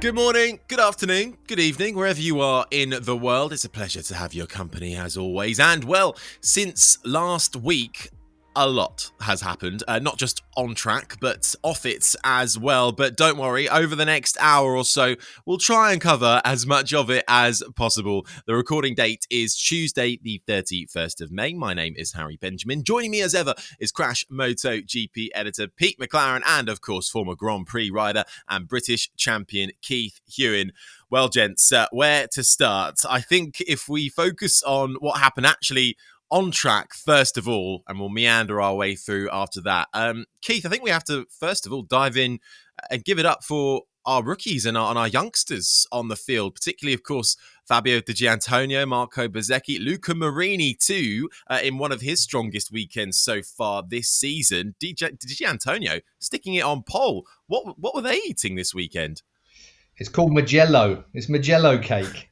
Good morning, good afternoon, good evening, wherever you are in the world. It's a pleasure to have your company as always. And well, since last week, a lot has happened, not just on track, but off it as well. But don't worry, over the next hour or so, we'll try and cover as much of it as possible. The recording date is Tuesday, the 31st of May. My name is Harry Benjamin. Joining me as ever is Crash MotoGP editor Pete McLaren and, of course, former Grand Prix rider and British champion Keith Huewen. Well, gents, where to start? I think if we focus on what happened actually on track, first of all, and we'll meander our way through after that. Keith, I think we have to, first of all, dive in and give it up for our rookies and our youngsters on the field, particularly, of course, Fabio Di Giannantonio, Marco Bezzecchi, Luca Marini, too, in one of his strongest weekends so far this season. Di Giannantonio sticking it on pole. What were they eating this weekend? It's called Mugello. It's Mugello cake.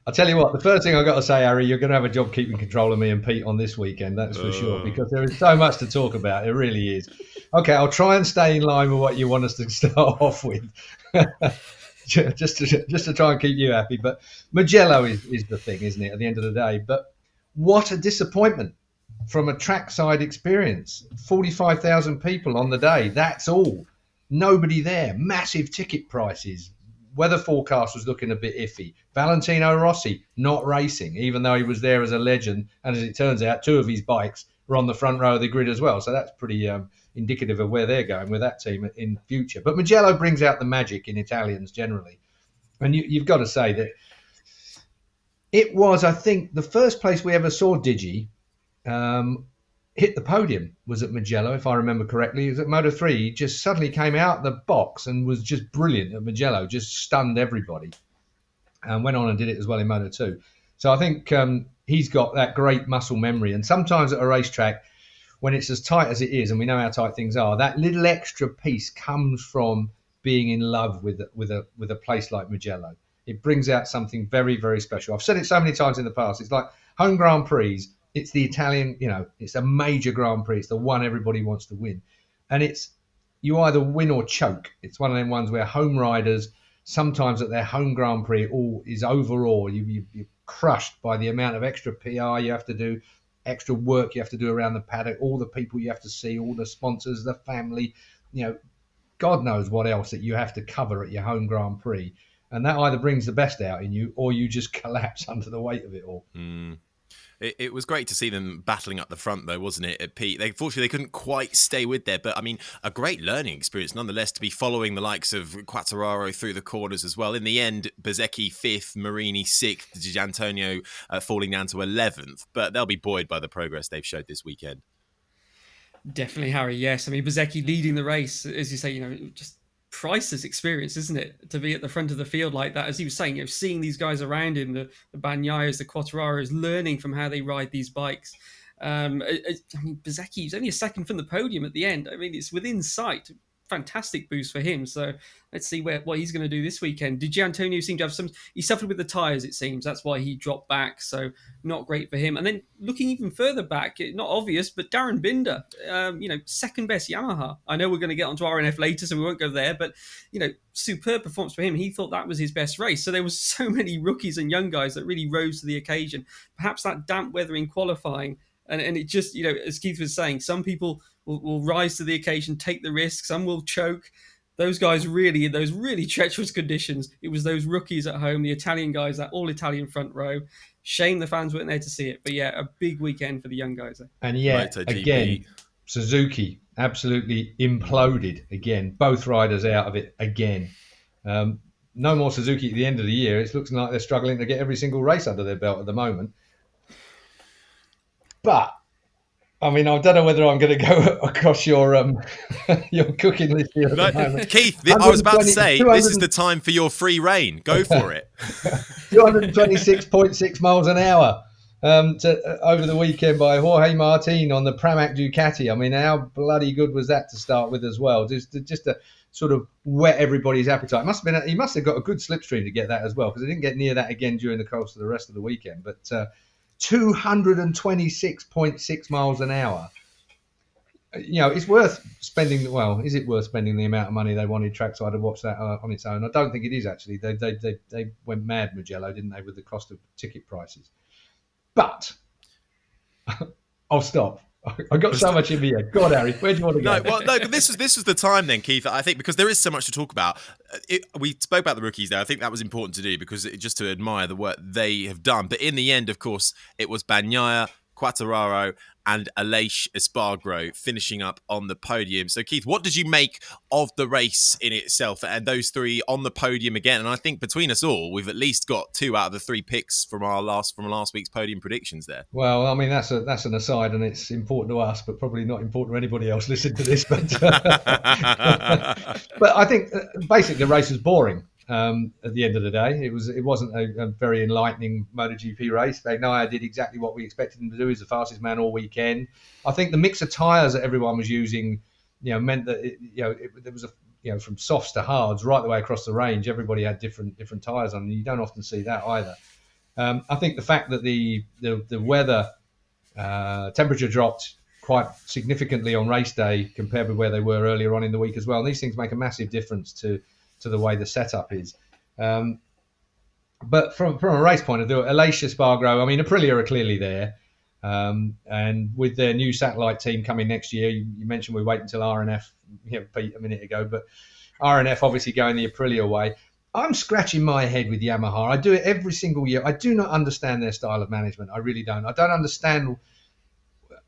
I'll tell you what, the first thing I've got to say, Harry, you're going to have a job keeping control of me and Pete on this weekend, that's for sure, because there is so much to talk about. It really is. Okay, I'll try and stay in line with what you want us to start off with, just to try and keep you happy. But Mugello is the thing, isn't it, at the end of the day? But what a disappointment from a trackside experience. 45,000 people on the day, that's all. Nobody there. Massive ticket prices. Weather forecast was looking a bit iffy. Valentino Rossi not racing, even though he was there as a legend. And as it turns out, two of his bikes were on the front row of the grid as well. So that's pretty indicative of where they're going with that team in future. But Mugello brings out the magic in Italians generally. And you've got to say that it was, I think, the first place we ever saw Digi hit the podium was at Mugello, if I remember correctly. He was at Moto3. He just suddenly came out the box and was just brilliant at Mugello, just stunned everybody, and went on and did it as well in Moto2. So I think he's got that great muscle memory. And sometimes at a racetrack, when it's as tight as it is, and we know how tight things are, that little extra piece comes from being in love with a place like Mugello. It brings out something very, very special. I've said it so many times in the past. It's like home Grand Prix. It's the Italian, it's a major Grand Prix. It's the one everybody wants to win. And it's, you either win or choke. It's one of them ones where home riders, sometimes at their home Grand Prix, all is overall, you're crushed by the amount of extra PR you have to do, extra work you have to do around the paddock, all the people you have to see, all the sponsors, the family, God knows what else that you have to cover at your home Grand Prix. And that either brings the best out in you or you just collapse under the weight of it all. It was great to see them battling up the front, though, wasn't it, Pete? Fortunately, they couldn't quite stay with there. But, I mean, a great learning experience, nonetheless, to be following the likes of Quartararo through the corners as well. In the end, Bezzecchi 5th, Marini 6th, Di Giannantonio falling down to 11th. But they'll be buoyed by the progress they've showed this weekend. Definitely, Harry, yes. I mean, Bezzecchi leading the race, as you say, just priceless experience, isn't it, to be at the front of the field like that? As he was saying, seeing these guys around him, the Bagnaias, the Quartararos, learning from how they ride these bikes. I mean, Bezzecchi was only a second from the podium at the end. I mean, it's within sight. Fantastic boost for him. So let's see what he's going to do this weekend. Di Giannantonio seemed to have he suffered with the tyres, it seems. That's why he dropped back. So not great for him. And then looking even further back, not obvious, but Darren Binder, second best Yamaha. I know we're going to get onto RNF later, so we won't go there, but, superb performance for him. He thought that was his best race. So there was so many rookies and young guys that really rose to the occasion. Perhaps that damp weather in qualifying, and it just, as Keith was saying, some people will rise to the occasion, take the risk. Some will choke. Those guys really, in those really treacherous conditions, it was those rookies at home, the Italian guys, that all-Italian front row. Shame the fans weren't there to see it. But yeah, a big weekend for the young guys. And yet, again, Suzuki absolutely imploded again. Both riders out of it again. No more Suzuki at the end of the year. It's looking like they're struggling to get every single race under their belt at the moment. But I mean, I don't know whether I'm going to go across your cooking list here at the moment. Keith, I was about to say, this is the time for your free reign. Go for it. 226.6 miles an hour over the weekend by Jorge Martin on the Pramac Ducati. I mean, how bloody good was that to start with as well? Just to sort of whet everybody's appetite. He must have got a good slipstream to get that as well, because I didn't get near that again during the course of the rest of the weekend. But 226.6 miles an hour. it's worth spending. Well, is it worth spending the amount of money they wanted trackside to watch that on its own? I don't think it is actually. They went mad, Mugello, didn't they, with the cost of ticket prices? But I'll stop. I got so much in me head. God, Harry, where do you want to go? But this was the time then, Keith. I think because there is so much to talk about. We spoke about the rookies there. I think that was important to do because just to admire the work they have done. But in the end, of course, it was Bagnaia, Quartararo, and Aleix Espargaro finishing up on the podium. So, Keith, what did you make of the race in itself and those three on the podium again? And I think between us all, we've at least got 2 out of the 3 picks from last week's podium predictions there. Well, I mean, that's an aside, and it's important to us, but probably not important to anybody else listening to this. But but I think basically the race was boring. At the end of the day, it wasn't a very enlightening MotoGP race. Bagnaia did exactly what we expected him to do. He's the fastest man all weekend. I think the mix of tyres that everyone was using, meant that there was from softs to hards right the way across the range. Everybody had different tyres on, and you don't often see that either. I think the fact that the weather temperature dropped quite significantly on race day compared with where they were earlier on in the week as well. And these things make a massive difference to the way the setup is. But from a race point of view, Aleix Espargaro, I mean, Aprilia are clearly there. And with their new satellite team coming next year, you mentioned we wait until RNF, Pete, a minute ago, but RNF obviously going the Aprilia way. I'm scratching my head with Yamaha. I do it every single year. I do not understand their style of management. I really don't. I don't understand.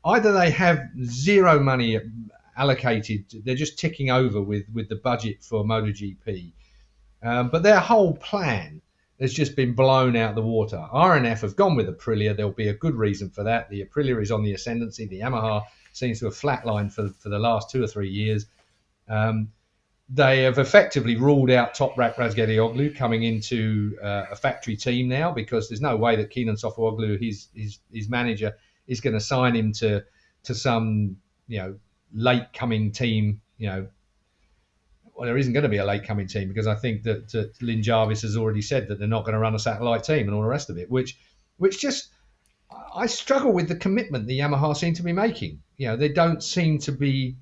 Either they have zero money allocated, they're just ticking over with the budget for MotoGP. But their whole plan has just been blown out the water. RNF have gone with Aprilia. There'll be a good reason for that. The Aprilia is on the ascendancy. The Yamaha seems to have flatlined for the last 2 or 3 years. They have effectively ruled out Toprak Razgatlioglu coming into a factory team now, because there's no way that Kenan Sofuoglu, his manager, is going to sign him to some late coming team. Well, there isn't going to be a late coming team, because I think that Lynn Jarvis has already said that they're not going to run a satellite team and all the rest of it, which just, I struggle with the commitment the Yamaha seem to be making. They don't seem to be.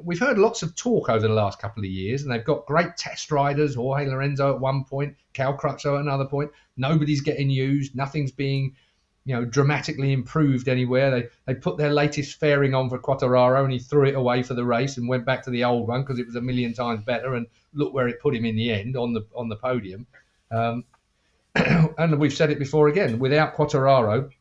We've heard lots of talk over the last couple of years, and they've got great test riders. Jorge Lorenzo at one point, Cal Crutchlow at another point. Nobody's getting used. Nothing's being, dramatically improved anywhere. They put their latest fairing on for Quartararo, and he threw it away for the race and went back to the old one because it was a million times better. And look where it put him in the end on the podium. And we've said it before again. Without Quartararo,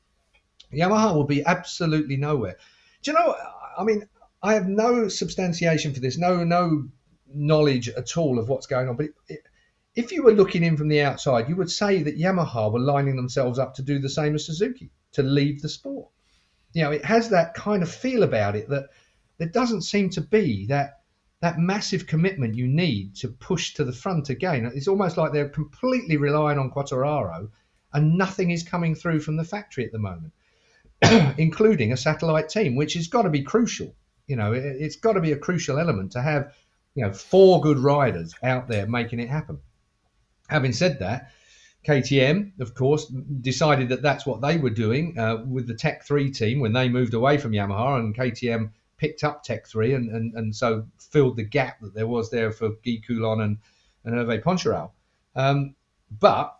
Yamaha will be absolutely nowhere. Do you know? I mean, I have no substantiation for this, no knowledge at all of what's going on. But if you were looking in from the outside, you would say that Yamaha were lining themselves up to do the same as Suzuki, to leave the sport. It has that kind of feel about it that there doesn't seem to be that massive commitment you need to push to the front again. It's almost like they're completely relying on Quartararo, and nothing is coming through from the factory at the moment, including a satellite team, which has got to be crucial. It's got to be a crucial element to have, 4 good riders out there making it happen. Having said that, KTM, of course, decided that that's what they were doing with the Tech 3 team when they moved away from Yamaha, and KTM picked up Tech 3 and so filled the gap that there was there for Guy Coulon and Hervé Poncharal. But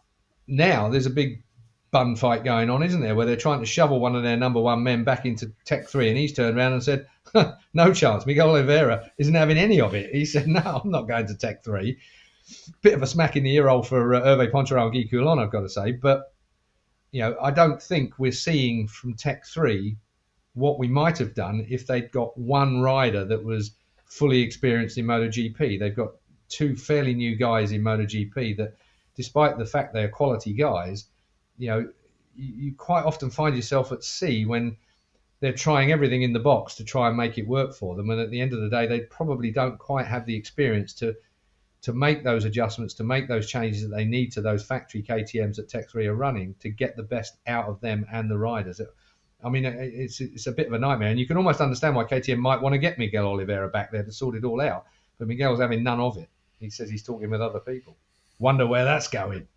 now there's a big bun fight going on, isn't there, where they're trying to shovel one of their number one men back into Tech 3, and he's turned around and said, no chance. Miguel Oliveira isn't having any of it. He said, no, I'm not going to Tech 3. Bit of a smack in the ear hole for Hervé Poncharal and Guy Coulon, I've got to say. But, I don't think we're seeing from Tech 3 what we might have done if they'd got one rider that was fully experienced in MotoGP. They've got 2 fairly new guys in MotoGP that, despite the fact they're quality guys, you quite often find yourself at sea when they're trying everything in the box to try and make it work for them. And at the end of the day, they probably don't quite have the experience to make those adjustments, to make those changes that they need to those factory KTMs that Tech 3 are running to get the best out of them and the riders. I mean, it's a bit of a nightmare. And you can almost understand why KTM might want to get Miguel Oliveira back there to sort it all out. But Miguel's having none of it. He says he's talking with other people. Wonder where that's going.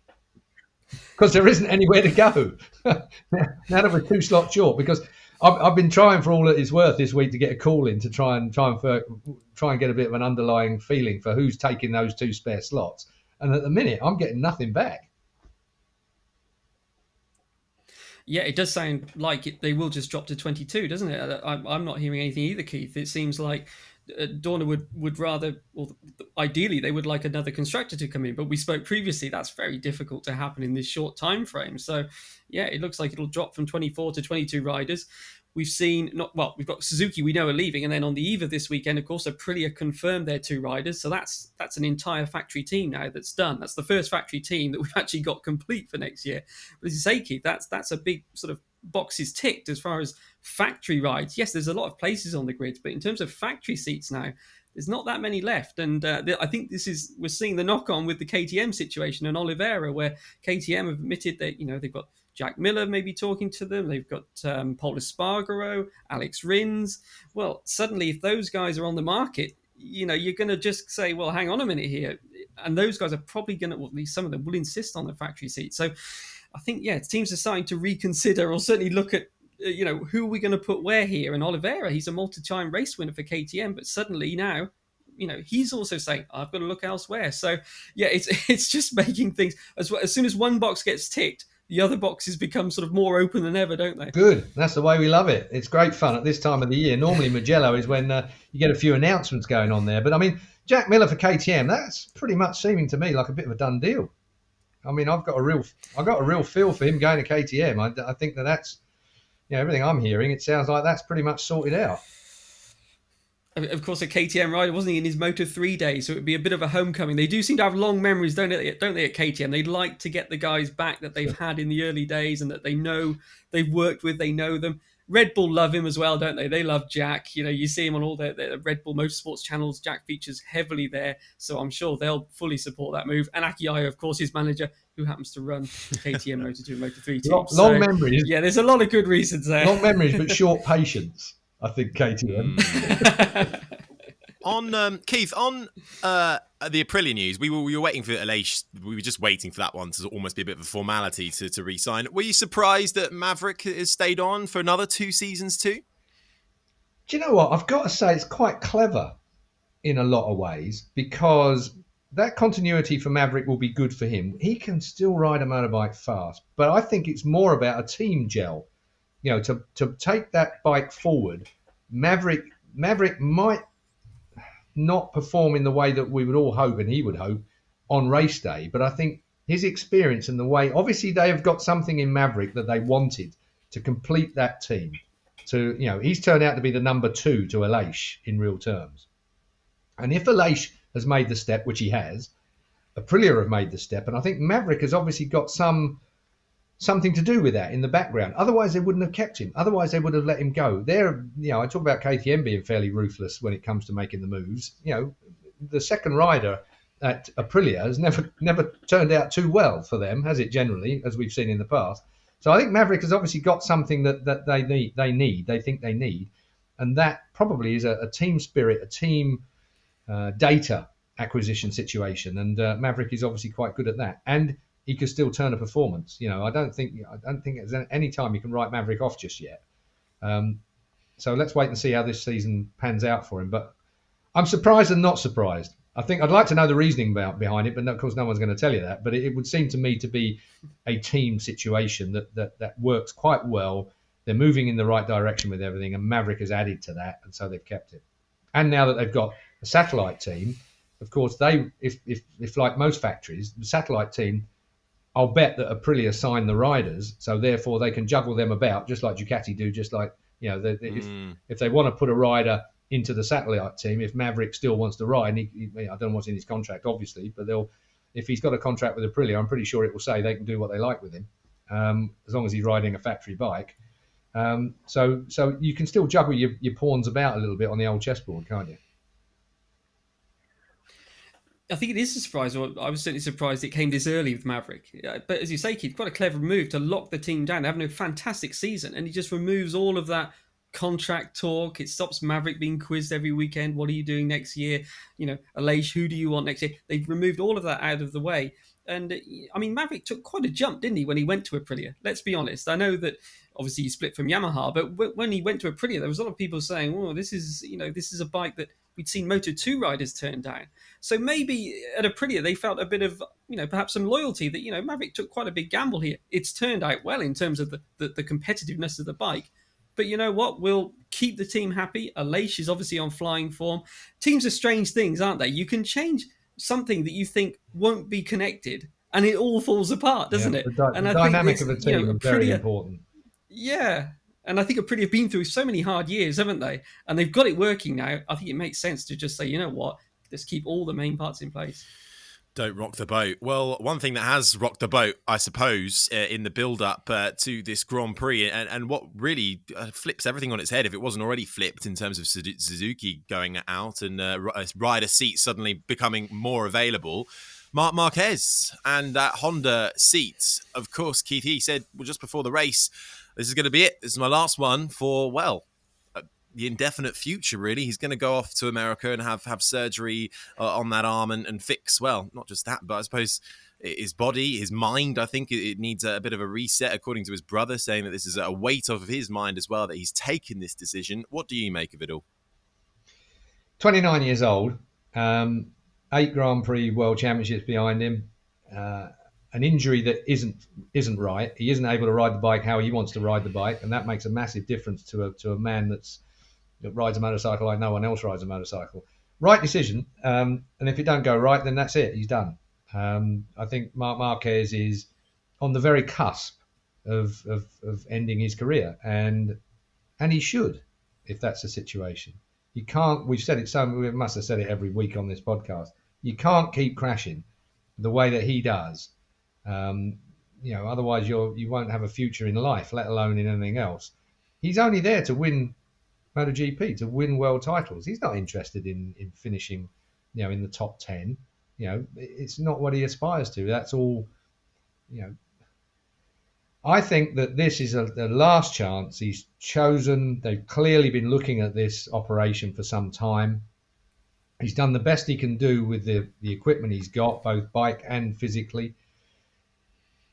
Because there isn't anywhere to go. Now that we're 2 slots short. Because I've been trying for all that it's worth this week to get a call in to try and get a bit of an underlying feeling for who's taking those 2 spare slots. And at the minute, I'm getting nothing back. Yeah, it does sound like they will just drop to 22, doesn't it? I'm not hearing anything either, Keith. It seems like Dorna would rather, or ideally, they would like another constructor to come in. But we spoke previously, that's very difficult to happen in this short time frame. So, yeah, it looks like it'll drop from 24 to 22 riders. We've we've got Suzuki, we know, are leaving. And then on the eve of this weekend, of course, Aprilia confirmed their 2 riders. So that's an entire factory team now that's done. That's the first factory team that we've actually got complete for next year. But as you say, Keith, that's a big sort of boxes ticked as far as factory rides. Yes, there's a lot of places on the grid, but in terms of factory seats now, there's not that many left. And I think we're seeing the knock on with the KTM situation and Oliveira, where KTM have admitted that, they've got Jack Miller maybe talking to them. They've got Paul Espargaro, Alex Rins. Well, suddenly, if those guys are on the market, you're going to just say, well, hang on a minute here. And those guys are probably going to, well, at least some of them will insist on the factory seat. So I think, teams are starting to reconsider or certainly look at, who are we going to put where here? And Oliveira, he's a multi-time race winner for KTM, but suddenly now, he's also saying, I've got to look elsewhere. So, yeah, it's just making things, as soon as one box gets ticked, the other boxes become sort of more open than ever, don't they? Good. That's the way we love it. It's great fun at this time of the year. Normally, Mugello is when you get a few announcements going on there. But, I mean, Jack Miller for KTM, that's pretty much seeming to me like a bit of a done deal. I mean, I've got a real feel for him going to KTM. I think that's, everything I'm hearing, it sounds like that's pretty much sorted out. Of course, a KTM rider, wasn't he, in his Moto3 days? So it would be a bit of a homecoming. They do seem to have long memories, don't they, at KTM? They like to get the guys back that they've had in the early days and that they know they've worked with, they know them. Red Bull love him as well, don't they? They love Jack. You see him on all the Red Bull Motorsports channels. Jack features heavily there, so I'm sure they'll fully support that move. And Akiyaya, of course, his manager, who happens to run the KTM Moto2 and Moto3 team. Long memories. Yeah, there's a lot of good reasons there. Long memories, but short patience, I think, KTM. On Keith, on the Aprilia news, we were waiting for Aleix. We were just waiting for that one to almost be a bit of a formality to re-sign. Were you surprised that Maverick has stayed on for another 2 seasons too? Do you know what? I've got to say it's quite clever in a lot of ways, because that continuity for Maverick will be good for him. He can still ride a motorbike fast, but I think it's more about a team gel. To take that bike forward. Maverick might not perform in the way that we would all hope and he would hope on race day, but I think his experience and the way, obviously they have got something in Maverick that they wanted to complete that team. He's turned out to be the number 2 to Aleix in real terms. And if Aleix has made the step, which he has, Aprilia have made the step, and I think Maverick has obviously got something to do with that in the background. Otherwise, they wouldn't have kept him. Otherwise, they would have let him go. I talk about KTM being fairly ruthless when it comes to making the moves. The second rider at Aprilia has never turned out too well for them, has it, generally, as we've seen in the past. So I think Maverick has obviously got something that they think they need. And that probably is a team spirit, a team data acquisition situation. And Maverick is obviously quite good at that. And he could still turn a performance. I don't think there's any time you can write Maverick off just yet. So let's wait and see how this season pans out for him. But I'm surprised and not surprised. I think I'd like to know the reasoning behind it, but of course no one's going to tell you that. But it would seem to me to be a team situation that works quite well. They're moving in the right direction with everything, and Maverick has added to that, and so they've kept it. And now that they've got a satellite team, of course, if like most factories, the satellite team, I'll bet that Aprilia sign the riders, so therefore they can juggle them about, just like Ducati do, just like, if they want to put a rider into the satellite team, if Maverick still wants to ride, I don't know what's in his contract, obviously, but if he's got a contract with Aprilia, I'm pretty sure it will say they can do what they like with him, as long as he's riding a factory bike. So you can still juggle your pawns about a little bit on the old chessboard, can't you? I think it is a surprise. I was certainly surprised it came this early with Maverick. But as you say, Keith, quite a clever move to lock the team down. They're having a fantastic season, and he just removes all of that contract talk. It stops Maverick being quizzed every weekend. What are you doing next year? Aleix, who do you want next year? They've removed all of that out of the way. And I mean, Maverick took quite a jump, didn't he, when he went to Aprilia? Let's be honest. I know that obviously he split from Yamaha, but when he went to Aprilia, there was a lot of people saying, "Oh, this is a bike that we'd seen Moto2 riders turn down." So maybe at Aprilia they felt a bit of perhaps some loyalty that Maverick took quite a big gamble here. It's turned out well in terms of the competitiveness of the bike. But you know what? We'll keep the team happy. Aleix is obviously on flying form. Teams are strange things, aren't they? You can change something that you think won't be connected, and it all falls apart, doesn't it? The And I dynamic think of a team is very important. Yeah, and I think Aprilia have been through so many hard years, haven't they? And they've got it working now. I think it makes sense to just say, you know what, let's keep all the main parts in place. Don't rock the boat. Well, one thing that has rocked the boat, I suppose, in the build-up to this Grand Prix, and what really flips everything on its head, if it wasn't already flipped in terms of Suzuki going out and rider seats suddenly becoming more available, Marc Marquez and that Honda seat. Of course, Keith, he said, well, just before the race, this is going to be it. This is my last one for, the indefinite future, really. He's going to go off to America and have surgery on that arm and fix, well, not just that, but I suppose his body, his mind, I think it needs a bit of a reset, according to his brother, saying that this is a weight off of his mind as well, that he's taken this decision. What do you make of it all? 29 years old, 8 Grand Prix World Championships behind him, an injury that isn't right. He isn't able to ride the bike how he wants to ride the bike, and that makes a massive difference to a man that rides a motorcycle like no one else rides a motorcycle. Right decision, and if it don't go right, then that's it. He's done. I think Marc Marquez is on the very cusp of ending his career, and he should, if that's the situation. You can't. We've said it we must have said it every week on this podcast. You can't keep crashing the way that he does. Otherwise you won't have a future in life, let alone in anything else. He's only there to win MotoGP, to win world titles. He's not interested in finishing, in the top 10. It's not what he aspires to. That's all. I think that this is the last chance he's chosen. They've clearly been looking at this operation for some time. He's done the best he can do with the equipment he's got, both bike and physically.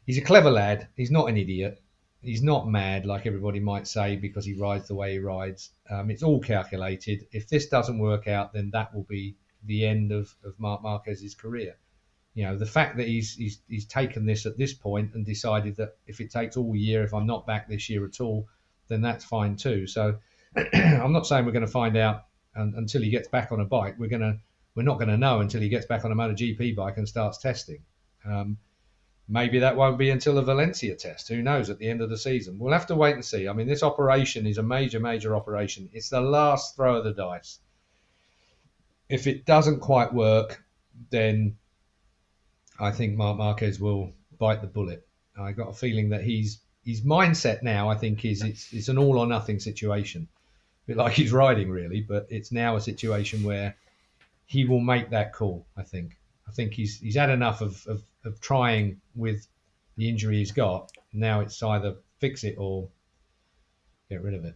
He's a clever lad. He's not an idiot. He's not mad like everybody might say because he rides the way he rides. It's all calculated. If this doesn't work out, then that will be the end of Marc Marquez's career. The fact that he's taken this at this point and decided that if it takes all year, if I'm not back this year at all, then that's fine too. So I'm not saying we're going to find out until he gets back on a bike. We're not going to know until he gets back on a MotoGP bike and starts testing. Maybe that won't be until the Valencia test. Who knows, at the end of the season. We'll have to wait and see. I mean, this operation is a major, major operation. It's the last throw of the dice. If it doesn't quite work, then I think Marc Marquez will bite the bullet. I got a feeling that his mindset now, I think, is it's an all or nothing situation. A bit like he's riding, really, but it's now a situation where he will make that call, I think. I think he's had enough of trying with the injury he's got. Now it's either fix it or get rid of it.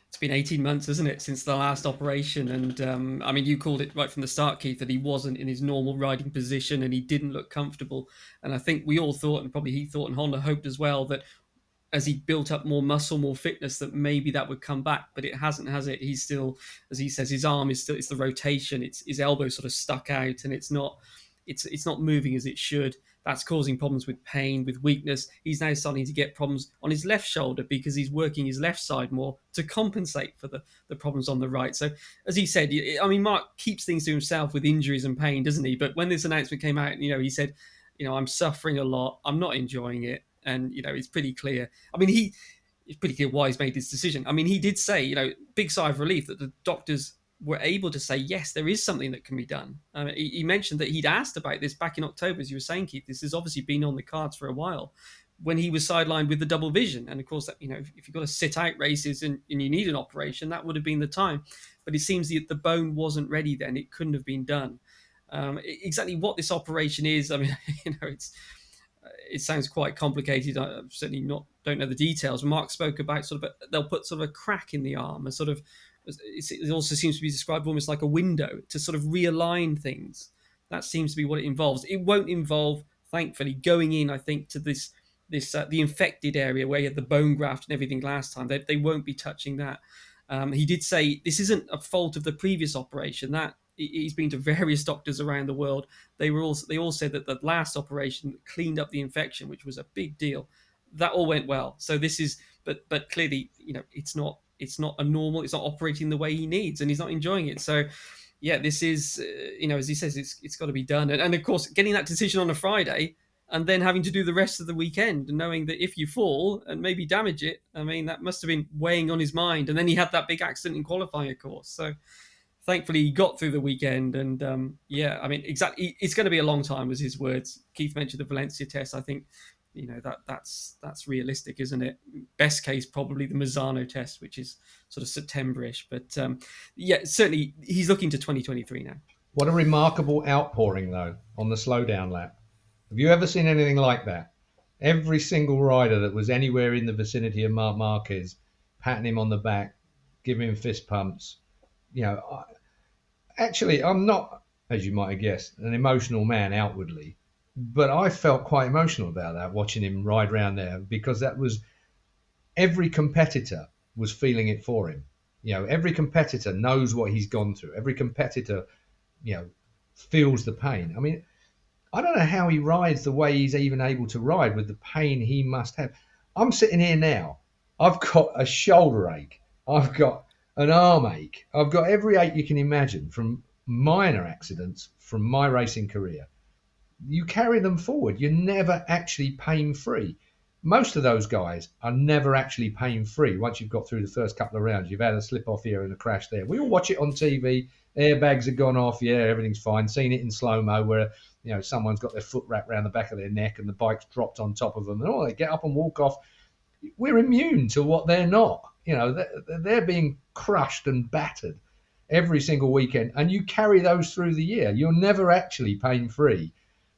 It's been 18 months, isn't it, since the last operation? And I mean, you called it right from the start, Keith, that he wasn't in his normal riding position and he didn't look comfortable. And I think we all thought, and probably he thought and Honda hoped as well, that as he built up more muscle, more fitness, that maybe that would come back, but it hasn't, has it? He's still, as he says, his arm is still, it's the rotation, it's his elbow sort of stuck out, and it's not moving as it should. That's causing problems with pain, with weakness. He's now starting to get problems on his left shoulder because he's working his left side more to compensate for the problems on the right. So, as he said, I mean, Marc keeps things to himself with injuries and pain, doesn't he? But when this announcement came out, he said, I'm suffering a lot. I'm not enjoying it. And, it's pretty clear. I mean, it's pretty clear why he's made this decision. I mean, he did say, big sigh of relief that the doctors were able to say, yes, there is something that can be done. He mentioned that he'd asked about this back in October, as you were saying, Keith. This has obviously been on the cards for a while when he was sidelined with the double vision. And of course, that, if you've got to sit out races and you need an operation, that would have been the time. But it seems that the bone wasn't ready then. It couldn't have been done. Exactly what this operation is, I mean, it sounds quite complicated. I certainly don't know the details. Marc spoke about they'll put sort of a crack in the arm, and sort of it also seems to be described almost like a window to sort of realign things. That seems to be what it involves. It won't involve, thankfully, going in, I think, to this the infected area where you had the bone graft and everything last time. They won't be touching that. He did say this isn't a fault of the previous operation. That he's been to various doctors around the world. They all said that the last operation cleaned up the infection, which was a big deal. That all went well. So this is, but clearly, it's not a normal. It's not operating the way he needs, and he's not enjoying it. So yeah, this is, as he says, it's got to be done. And of course, getting that decision on a Friday and then having to do the rest of the weekend and knowing that if you fall and maybe damage it, I mean, that must have been weighing on his mind. And then he had that big accident in qualifying, of course. So thankfully he got through the weekend. And exactly, it's going to be a long time was his words. Keith mentioned the Valencia test. I think, that's realistic, isn't it? Best case, probably the Misano test, which is sort of September-ish. But certainly he's looking to 2023 now. What a remarkable outpouring, though, on the slowdown lap. Have you ever seen anything like that? Every single rider that was anywhere in the vicinity of Marc Marquez, patting him on the back, giving him fist pumps. I'm not, as you might have guessed, an emotional man outwardly, but I felt quite emotional about that, watching him ride around there, because that was, every competitor was feeling it for him. Every competitor knows what he's gone through. Every competitor, feels the pain. I mean, I don't know how he rides the way he's even able to ride with the pain he must have. I'm sitting here now. I've got a shoulder ache. I've got an arm ache. I've got every ache you can imagine from minor accidents from my racing career. You carry them forward. You're never actually pain-free. Most of those guys are never actually pain-free once you've got through the first couple of rounds. You've had a slip off here and a crash there. We all watch it on TV. Airbags have gone off. Yeah, everything's fine. Seen it in slow-mo where someone's got their foot wrapped around the back of their neck and the bike's dropped on top of them. And they get up and walk off. We're immune to what they're not. They're being crushed and battered every single weekend. And you carry those through the year. You're never actually pain-free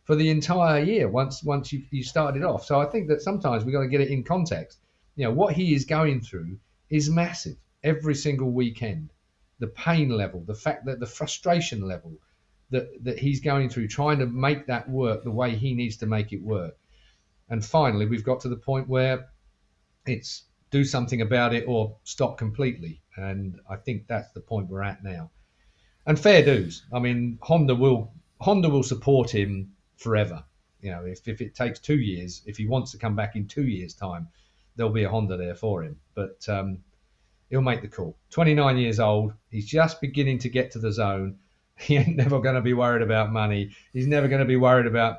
for the entire year once you started off. So I think that sometimes we've got to get it in context. What he is going through is massive every single weekend. The pain level, the fact that the frustration level that he's going through, trying to make that work the way he needs to make it work. And finally, we've got to the point where it's do something about it or stop completely. And I think that's the point we're at now. And fair dues. I mean, Honda will support him forever. If it takes 2 years, if he wants to come back in 2 years' time, there'll be a Honda there for him. But he'll make the call. 29 years old. He's just beginning to get to the zone. He ain't never going to be worried about money. He's never going to be worried about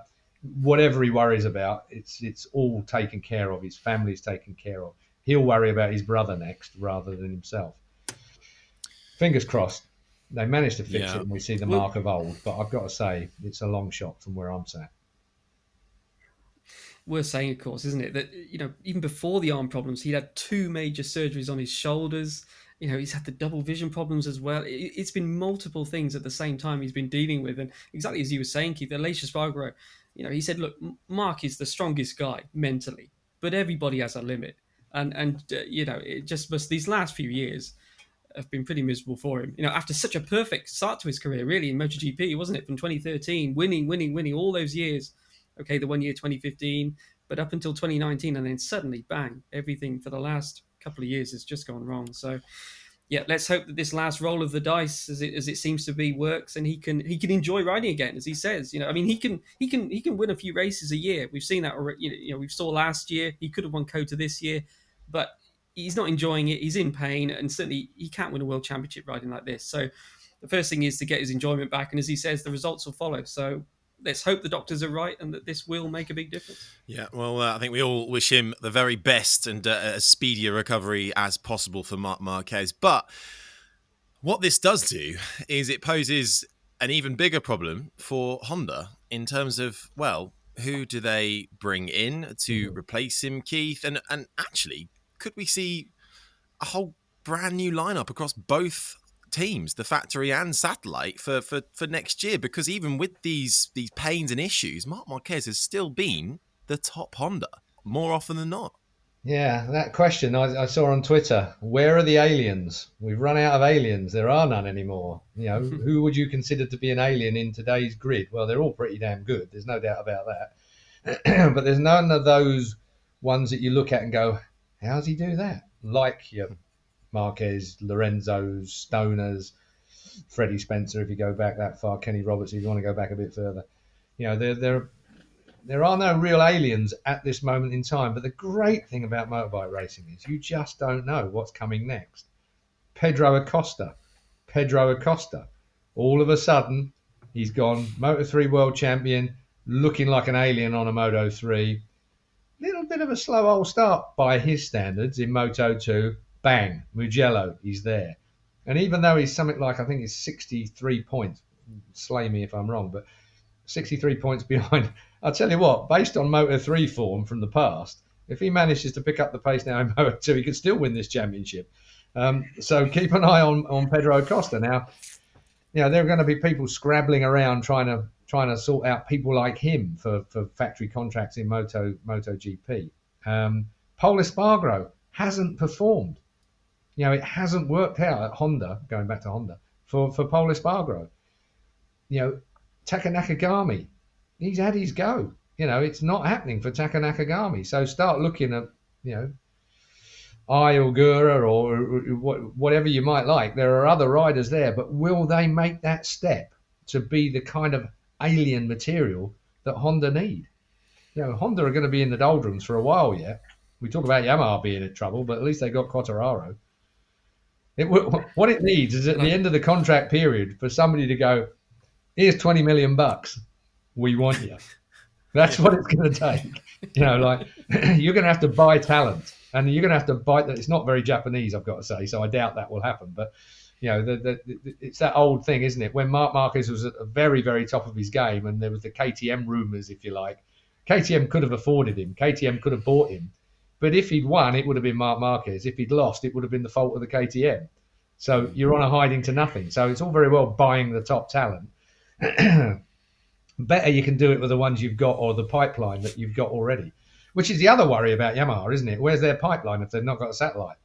whatever he worries about. It's all taken care of. His family's taken care of. He'll worry about his brother next rather than himself. Fingers crossed. They managed to fix it and we see the mark of old. But I've got to say, it's a long shot from where I'm sat. Worth saying, of course, isn't it, that even before the arm problems, he'd had 2 major surgeries on his shoulders. He's had the double vision problems as well. It's been multiple things at the same time he's been dealing with. And exactly as you were saying, Keith, Aleix Espargaro, he said, look, Marc is the strongest guy mentally, but everybody has a limit. And it just must, these last few years have been pretty miserable for him. After such a perfect start to his career, really, in MotoGP, wasn't it? From 2013, winning all those years. Okay, the 1 year, 2015, but up until 2019, and then suddenly, bang, everything for the last couple of years has just gone wrong. So, yeah, let's hope that this last roll of the dice, as it seems to be, works, and he can enjoy riding again, as he says. He can win a few races a year. We've seen that already. We saw last year he could have won COTA this year, but he's not enjoying it. He's in pain, and certainly he can't win a world championship riding like this. So, the first thing is to get his enjoyment back, and as he says, the results will follow. So, let's hope the doctors are right and that this will make a big difference. Yeah, well, I think we all wish him the very best and as speedy a recovery as possible for Marc Marquez. But what this does do is it poses an even bigger problem for Honda in terms of, well, who do they bring in to replace him, Keith? And actually, could we see a whole brand new lineup across both teams, the factory and satellite, for next year? Because even with these pains and issues, Marc Marquez has still been the top Honda more often than not. Yeah, that question I saw on Twitter. Where are the aliens? We've run out of aliens. There are none anymore. Who would you consider to be an alien in today's grid? Well, they're all pretty damn good. There's no doubt about that. But there's none of those ones that you look at and go, how does he do that? Like your Marquez, Lorenzo's, Stoners, Freddie Spencer, if you go back that far, Kenny Roberts, if you want to go back a bit further. There are no real aliens at this moment in time. But the great thing about motorbike racing is you just don't know what's coming next. Pedro Acosta. All of a sudden, he's gone Moto3 world champion, looking like an alien on a Moto3. Little bit of a slow old start by his standards in Moto2. Bang, Mugello, he's there. And even though he's something like, I think he's 63 points, slay me if I'm wrong, but 63 points behind. I'll tell you what, based on Moto3 form from the past, if he manages to pick up the pace now in Moto2, he could still win this championship. So keep an eye on Pedro Acosta. Now, there are going to be people scrabbling around trying to sort out people like him for factory contracts in MotoGP. Paul Espargaro hasn't performed. It hasn't worked out at Honda, going back to Honda, for Paul Espargaro. Taka Nakagami, he's had his go. It's not happening for Taka Nakagami. So start looking at, Ogura or whatever you might like. There are other riders there, but will they make that step to be the kind of alien material that Honda need? Honda are going to be in the doldrums for a while yet. We talk about Yamaha being in trouble, but at least they got Quartararo. What it needs is at the end of the contract period for somebody to go, here's $20 million. We want you. That's what it's going to take. You're going to have to buy talent, and you're going to have to buy that. It's not very Japanese, I've got to say, so I doubt that will happen. But it's that old thing, isn't it? When Marc Marquez was at the very, very top of his game, and there was the KTM rumours, if you like, KTM could have afforded him. KTM could have bought him. But if he'd won, it would have been Marc Marquez. If he'd lost, it would have been the fault of the KTM. So you're on a hiding to nothing. So it's all very well buying the top talent. Better you can do it with the ones you've got or the pipeline that you've got already, which is the other worry about Yamaha, isn't it? Where's their pipeline if they've not got a satellite?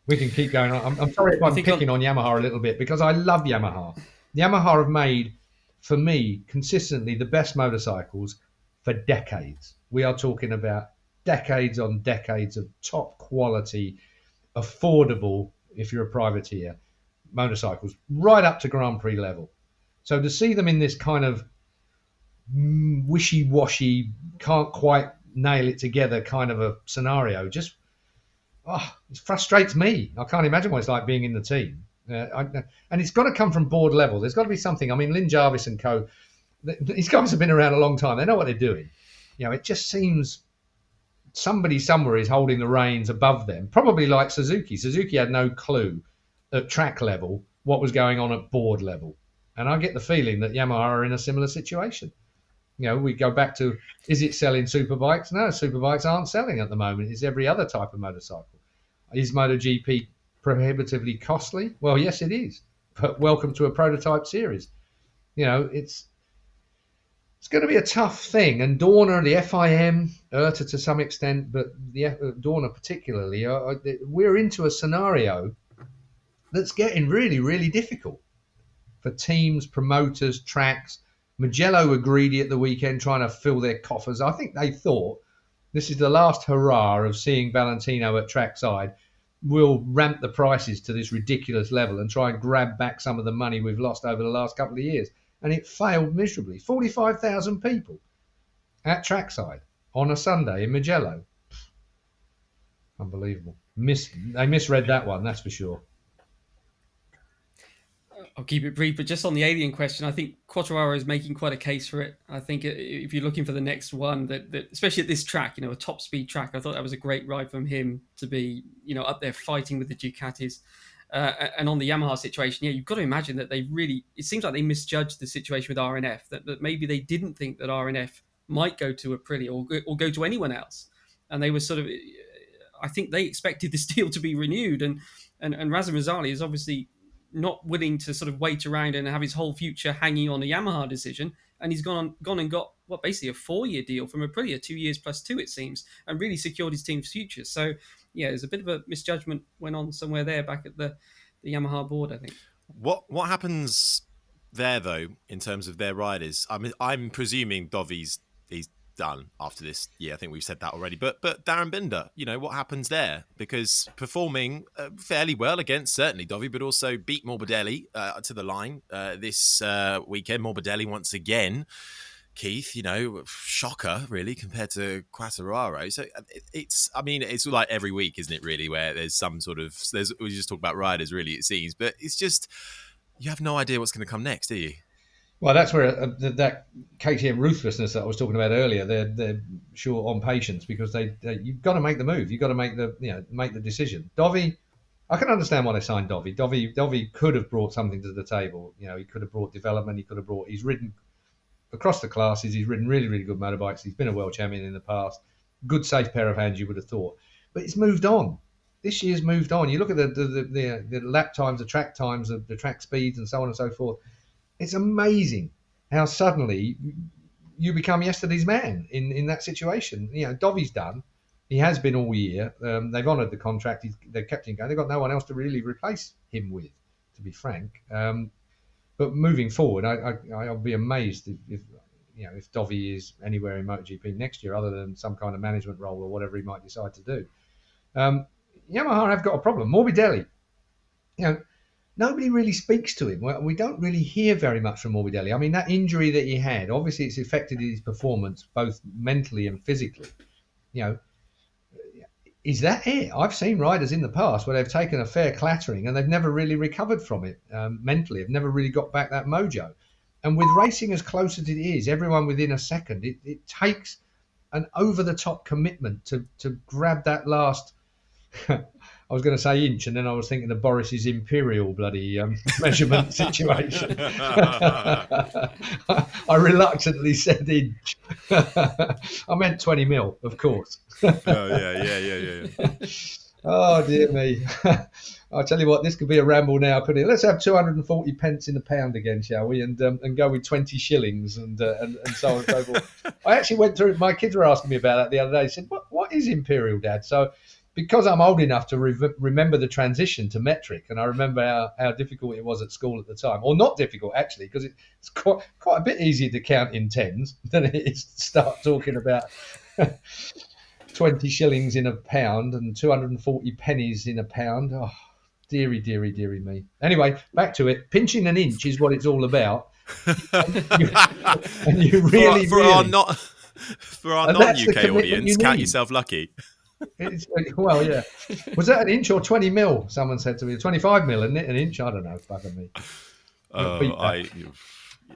We can keep going on. I'm sorry if I'm picking on Yamaha a little bit because I love Yamaha. Yamaha have made, for me, consistently the best motorcycles for decades. We are talking about decades on decades of top quality, affordable, if you're a privateer, motorcycles, right up to Grand Prix level. So to see them in this kind of wishy-washy, can't quite nail it together kind of a scenario, just it frustrates me. I can't imagine what it's like being in the team. And it's got to come from board level. There's got to be something. I mean, Lynn Jarvis and co, these guys have been around a long time. They know what they're doing. It just seems somebody somewhere is holding the reins above them, probably like Suzuki. Suzuki had no clue at track level what was going on at board level. And I get the feeling that Yamaha are in a similar situation. We go back to, is it selling superbikes? No, superbikes aren't selling at the moment. It's every other type of motorcycle. Is MotoGP prohibitively costly? Well, yes, it is. But welcome to a prototype series. It's going to be a tough thing. And Dorna, the FIM, IRTA to some extent, but the Dorna particularly, we're into a scenario that's getting really, really difficult for teams, promoters, tracks. Mugello were greedy at the weekend trying to fill their coffers. I think they thought this is the last hurrah of seeing Valentino at trackside. We'll ramp the prices to this ridiculous level and try and grab back some of the money we've lost over the last couple of years. And it failed miserably. 45,000 people at trackside on a Sunday in Mugello. Unbelievable. They misread that one, that's for sure. I'll keep it brief, but just on the alien question, I think Quartararo is making quite a case for it. I think if you're looking for the next one, that especially at this track, a top speed track, I thought that was a great ride from him to be, up there fighting with the Ducatis. And on the Yamaha situation, you've got to imagine that it seems like they misjudged the situation with RNF, that maybe they didn't think that RNF might go to Aprilia or go to anyone else. And they were sort of, I think they expected this deal to be renewed. And Razem Razali is obviously not willing to sort of wait around and have his whole future hanging on a Yamaha decision. And he's gone and got basically a 4-year deal from Aprilia, 2 years plus 2, it seems, and really secured his team's future. So, yeah, there's a bit of a misjudgment went on somewhere there back at the Yamaha board, I think. What happens there though in terms of their riders? I mean, I'm presuming he's done after this year. I think we've said that already. But Darren Binder, what happens there? Because performing fairly well against certainly Dovi, but also beat Morbidelli to the line this weekend. Morbidelli once again. Keith, shocker really compared to Quartararo. So it's like every week, isn't it? Really, where there's some sort of we just talk about riders, really it seems, but it's just you have no idea what's going to come next, do you? Well, that's where that KTM ruthlessness that I was talking about earlier, they're short on patience because you've got to make the move, you've got to make the decision. Dovi, I can understand why they signed Dovi. Dovi could have brought something to the table. He could have brought development. He's ridden across the classes. He's ridden really, really good motorbikes. He's been a world champion in the past. Good, safe pair of hands, you would have thought. But it's moved on. This year's moved on. You look at the lap times, the track speeds, and so on and so forth. It's amazing how suddenly you become yesterday's man in that situation. Dovi's done. He has been all year. They've honoured the contract. They've kept him going. They've got no one else to really replace him with, to be frank. But moving forward, I'll be amazed if Dovi is anywhere in MotoGP next year, other than some kind of management role or whatever he might decide to do. Yamaha have got a problem. Morbidelli, nobody really speaks to him. We don't really hear very much from Morbidelli. I mean, that injury that he had, obviously it's affected his performance both mentally and physically. Is that it? I've seen riders in the past where they've taken a fair clattering and they've never really recovered from it mentally. They've never really got back that mojo. And with racing as close as it is, everyone within a second, it takes an over-the-top commitment to grab that last... I was going to say inch, and then I was thinking of Boris's imperial bloody measurement situation. I reluctantly said inch. I meant 20 mil, of course. Yeah. Oh, dear me. I'll tell you what, this could be a ramble now. Let's have 240 pence in a pound again, shall we? And go with 20 shillings and so on and so forth. I actually went through, my kids were asking me about that the other day. They said, what is imperial, Dad? So because I'm old enough to remember the transition to metric, and I remember how difficult it was at school at the time, or not difficult actually, because it's quite a bit easier to count in tens than it is to start talking about 20 shillings in a pound and 240 pennies in a pound. Oh, dearie me. Anyway, back to it. Pinching an inch is what it's all about. and you really, for our non-UK audience, count yourself lucky. Well, yeah. Was that an inch or 20 mil? Someone said to me. 25 mil, isn't it? An inch? I don't know. Fucking me. I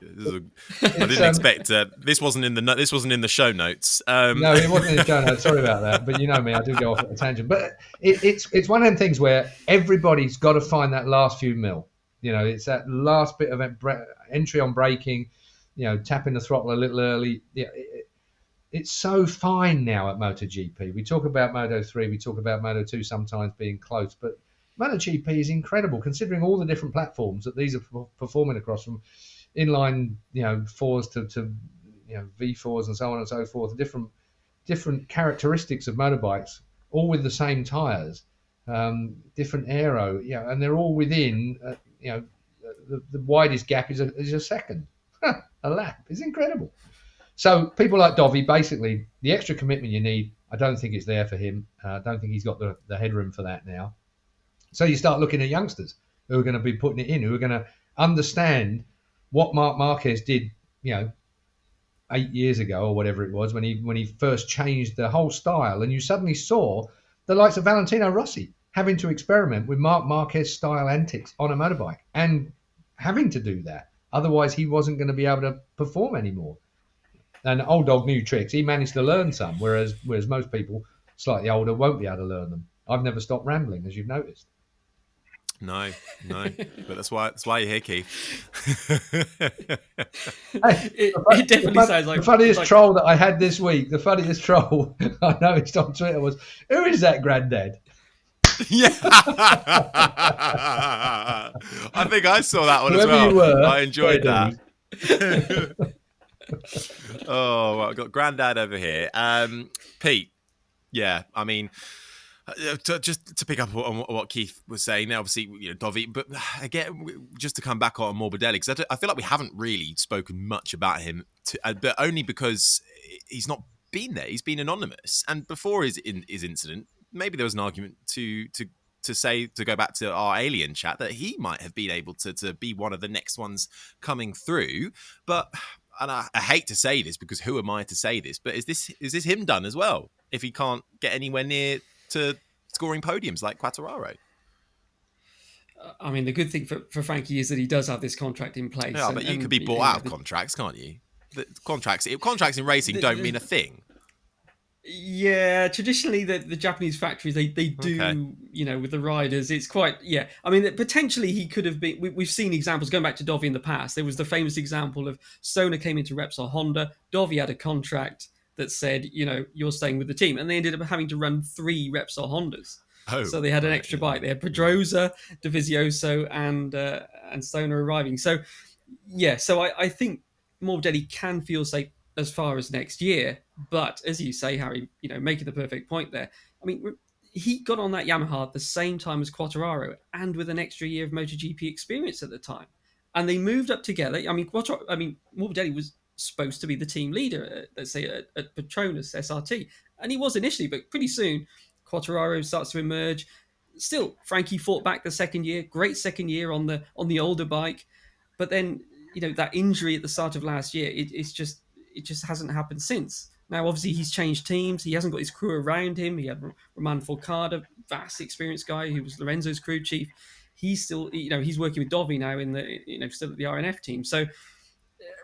didn't expect this wasn't in the show notes. No, it wasn't in the show notes. Sorry about that. But you know me, I do go off at a tangent. But it's one of them things where everybody's got to find that last few mil. It's that last bit of entry on braking. Tapping the throttle a little early. Yeah. It's so fine now at MotoGP. We talk about Moto3, we talk about Moto2 sometimes being close, but MotoGP is incredible considering all the different platforms that these are performing across, from inline, fours to V4s and so on and so forth. Different characteristics of motorbikes, all with the same tyres, different aero, and they're all within, the widest gap is a second, a lap. It's incredible. So people like Dovi, basically, the extra commitment you need, I don't think it's there for him. I don't think he's got the headroom for that now. So you start looking at youngsters who are going to be putting it in, who are going to understand what Marc Marquez did, 8 years ago or whatever it was, when he first changed the whole style. And you suddenly saw the likes of Valentino Rossi having to experiment with Marc Marquez style antics on a motorbike and having to do that. Otherwise, he wasn't going to be able to perform anymore. And old dog, new tricks. He managed to learn some, whereas most people slightly older won't be able to learn them. I've never stopped rambling, as you've noticed. No, but that's why you're here, Keith. It definitely sounds like the funniest troll that I had this week. The funniest troll I noticed on Twitter was, "Who is that granddad?" Yeah, I think I saw that one as well. I enjoyed that. Oh, well, I've got Grandad over here. Pete, yeah, I mean, just to pick up on what Keith was saying, now obviously, Dovi, but again, just to come back on Morbidelli, because I feel like we haven't really spoken much about him, but only because he's not been there. He's been anonymous, and before his incident, maybe there was an argument to say, to go back to our alien chat, that he might have been able to be one of the next ones coming through, but. And I hate to say this, because who am I to say this? But is this him done as well? If he can't get anywhere near to scoring podiums like Quartararo? I mean, the good thing for Frankie is that he does have this contract in place. Yeah, but you could be bought out of contracts, can't you? The contracts in racing don't mean a thing. Yeah, traditionally the Japanese factories they do, okay. With the riders, it's quite, yeah. I mean, potentially he could have been. We've seen examples going back to Dovi in the past. There was the famous example of Stoner came into Repsol Honda. Dovi had a contract that said, you're staying with the team, and they ended up having to run 3 Repsol Hondas. Oh, so they had an extra bike. They had Pedrosa, Dovizioso, and Stoner arriving. So yeah, so I think Morbidelli can feel safe as far as next year, but as you say, Harry, making the perfect point there. I mean, he got on that Yamaha at the same time as Quartararo, and with an extra year of MotoGP experience at the time, and they moved up together. I mean, Morbidelli was supposed to be the team leader, let's say at Petronas SRT, and he was initially, but pretty soon Quartararo starts to emerge. Still, Frankie fought back the second year, great second year on the older bike, but then that injury at the start of last year, it just hasn't happened since. Now, obviously, he's changed teams. He hasn't got his crew around him. He had Roman Forcada, vast experienced guy who was Lorenzo's crew chief. He's still, he's working with Dovi now in the, still at the RNF team. So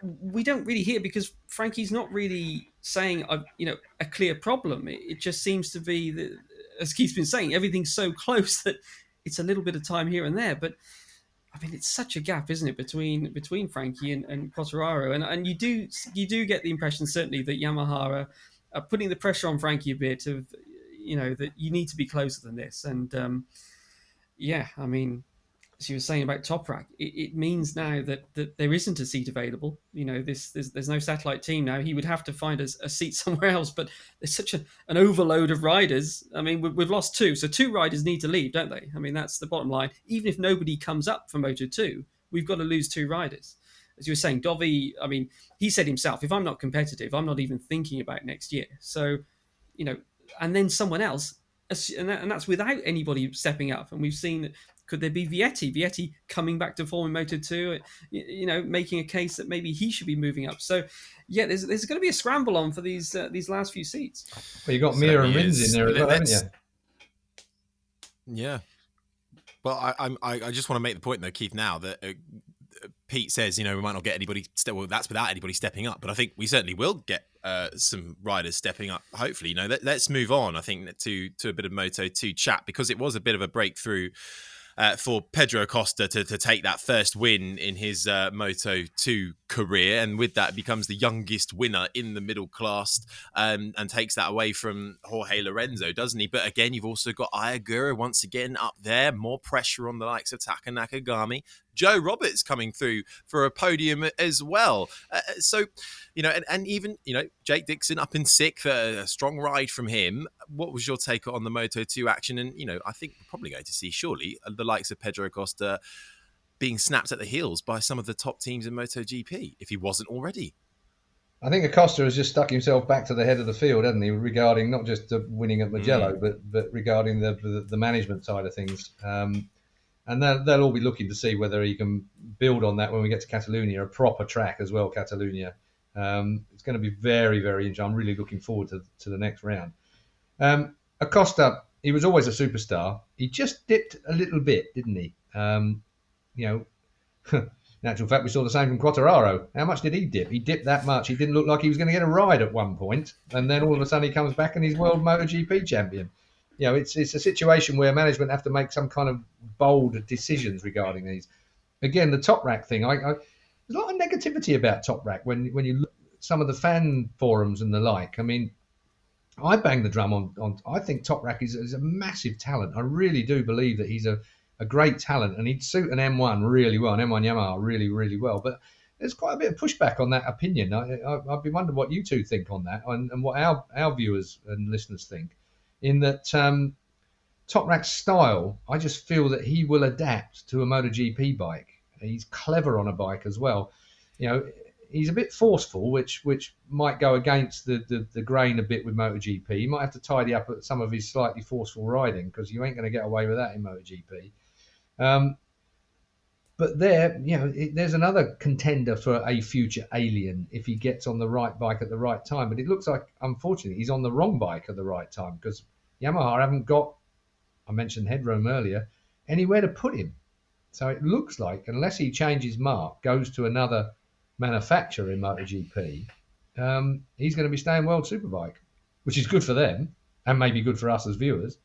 we don't really hear, because Frankie's not really saying, a clear problem. It just seems to be, as Keith's been saying, everything's so close that it's a little bit of time here and there. But I mean, it's such a gap, isn't it, between Frankie and Quartararo, and you do get the impression, certainly, that Yamaha are putting the pressure on Frankie a bit of, that you need to be closer than this. And yeah, I mean, as you were saying about Toprak, it means now that there isn't a seat available. There's no satellite team now. He would have to find a seat somewhere else, but there's such an overload of riders. I mean, we've lost 2, so 2 riders need to leave, don't they? I mean, that's the bottom line. Even if nobody comes up for Moto2, we've got to lose 2 riders. As you were saying, Dovi, I mean, he said himself, if I'm not competitive, I'm not even thinking about next year. So, and then someone else, and that's without anybody stepping up. And we've seen, could there be Vietti coming back to form in Moto2, making a case that maybe he should be moving up. So, yeah, there's going to be a scramble on for these last few seats. Well, you got Mir and Rins in there as well, haven't you? Yeah. Well, I just want to make the point, though, Keith, now that Pete says, we might not get anybody. Well, that's without anybody stepping up. But I think we certainly will get some riders stepping up. Hopefully, let's move on. I think to a bit of Moto2 chat, because it was a bit of a breakthrough for Pedro Acosta to take that first win in his Moto2 career, and with that becomes the youngest winner in the middle class, and takes that away from Jorge Lorenzo, doesn't he? But again, you've also got Ayagura once again up there, more pressure on the likes of Taka Nakagami. Joe Roberts coming through for a podium as well. So, and even, Jake Dixon up in 6th, a strong ride from him. What was your take on the Moto2 action? And, I think we're probably going to see, surely, the likes of Pedro Acosta being snapped at the heels by some of the top teams in MotoGP, if he wasn't already. I think Acosta has just stuck himself back to the head of the field, hasn't he, regarding not just winning at Mugello, but regarding the management side of things. And they'll all be looking to see whether he can build on that when we get to Catalunya, a proper track as well, Catalunya. It's going to be very, very interesting. I'm really looking forward to the next round. Acosta, he was always a superstar. He just dipped a little bit, didn't he? In actual fact, we saw the same from Quartararo. How much did he dip? He dipped that much. He didn't look like he was going to get a ride at one point. And then all of a sudden he comes back and he's world MotoGP champion. It's a situation where management have to make some kind of bold decisions regarding these. Again, the Toprak thing, there's a lot of negativity about Toprak when you look at some of the fan forums and the like. I mean, I bang the drum on I think Toprak is a massive talent. I really do believe that he's a great talent, and he'd suit an M1 really well, an M1 Yamaha really, really well. But there's quite a bit of pushback on that opinion. I'd be wondering what you two think on that, and what our viewers and listeners think. In that Toprak's style, I just feel that he will adapt to a MotoGP bike. He's clever on a bike as well. He's a bit forceful, which might go against the grain a bit with MotoGP. He might have to tidy up some of his slightly forceful riding, because you ain't going to get away with that in MotoGP. But there's another contender for a future alien if he gets on the right bike at the right time. But it looks like, unfortunately, he's on the wrong bike at the right time, because Yamaha haven't got, I mentioned headroom earlier, anywhere to put him. So it looks like, unless he changes mark, goes to another manufacturer in MotoGP, he's going to be staying World Superbike, which is good for them and maybe good for us as viewers.